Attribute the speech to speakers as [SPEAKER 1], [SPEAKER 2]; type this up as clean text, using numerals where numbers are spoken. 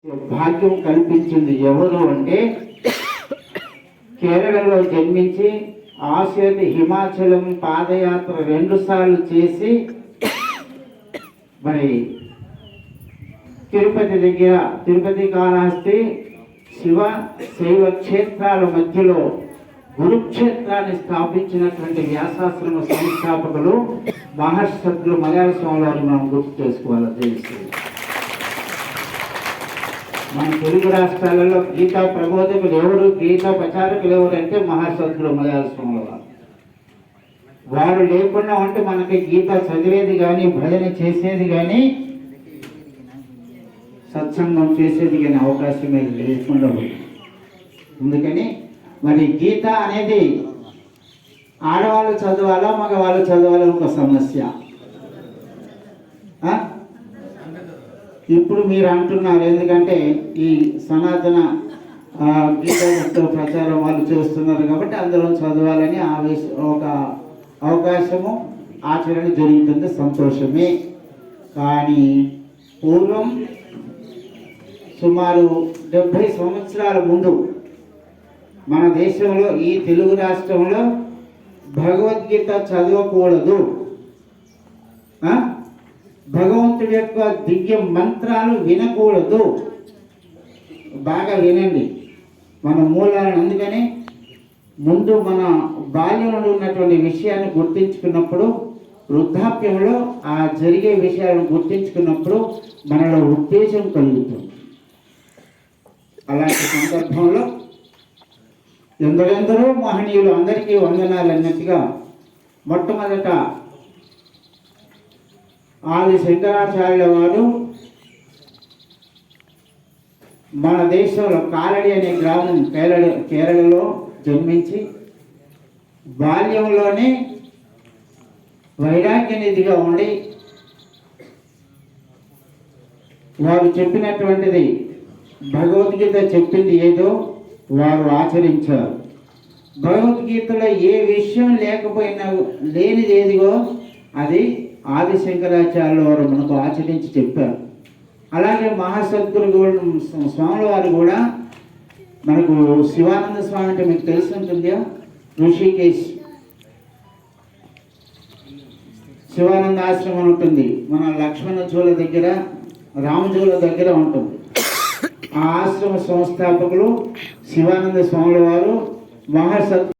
[SPEAKER 1] భాగ్యం కల్పించింది ఎవరు అంటే కేరళలో జన్మించి ఆశ్రతి హిమాచలం పాదయాత్ర 2 సార్లు చేసి మరి తిరుపతి కాళహస్తి శివ శైవ క్షేత్రాల మధ్యలో గురుక్షేత్రాన్ని స్థాపించినటువంటి వ్యాసాశ్రమ సంస్థాపకులు మహర్షులు మలయాళ స్వామి వారిని మనం గుర్తు చేసుకోవాలి. తెలుస్తుంది మన తెలుగు రాష్ట్రాలలో గీతా ప్రబోధకులు ఎవరు, గీతా ప్రచారకులు ఎవరు అంటే మహర్షులు మలయాళ స్వామి వారు లేకుండా ఉంటే మనకి గీత చదివేది కానీ భజన చేసేది కానీ సత్సంగం చేసేది కానీ అవకాశమే లేకుండా ఉంది. అందుకని మరి గీత అనేది ఆడవాళ్ళు చదవాలా మగవాళ్ళు చదవాలా ఒక సమస్య. ఇప్పుడు మీరు అంటున్నారు ఎందుకంటే ఈ సనాతన గీత ప్రచారం వాళ్ళు చేస్తున్నారు కాబట్టి అందులో చదవాలని ఒక అవకాశము ఆచరణ జరుగుతుంది, సంతోషమే. కానీ పూర్వం సుమారు 70 సంవత్సరాల ముందు మన దేశంలో ఈ తెలుగు రాష్ట్రంలో భగవద్గీత చదవకూడదు, భగవంతుడి యొక్క దివ్య మంత్రాలు వినకూడదు. బాగా వినండి మన మూలాలను. అందుకని ముందు మన బాల్యంలో ఉన్నటువంటి విషయాన్ని గుర్తించుకున్నప్పుడు, వృద్ధాప్యంలో ఆ జరిగే విషయాలను గుర్తించుకున్నప్పుడు మనలో ఉత్తేజం కలుగుతుంది. అలాంటి సందర్భంలో ఎందరెందరో మహనీయులు అందరికీ వందనాలు అన్నట్టుగా మొట్టమొదట ఆది శంకరాచార్యుల వారు మన దేశంలో కాలడి అనే గ్రామం కేరళలో జన్మించి బాల్యంలోనే వైరాగ్యనిధిగా ఉండి వారు చెప్పినటువంటిది భగవద్గీత చెప్పింది ఏదో వారు ఆచరించారు. భగవద్గీతలో ఏ విషయం లేకపోయినా లేనిది ఏదిగో అది ఆది శంకరాచార్యుల వారు మనకు ఆచరించి చెప్పారు. అలాగే మహాసద్గురు స్వాముల వారు కూడా మనకు శివానంద స్వామి అంటే మీకు తెలిసి ఉంటుంది, ఋషికేశ్ శివానంద ఆశ్రమం ఉంటుంది, మన లక్ష్మణ జోల దగ్గర రామజోల దగ్గర ఉంటుంది. ఆ ఆశ్రమ సంస్థాపకులు శివానంద స్వాముల వారు మహాసత్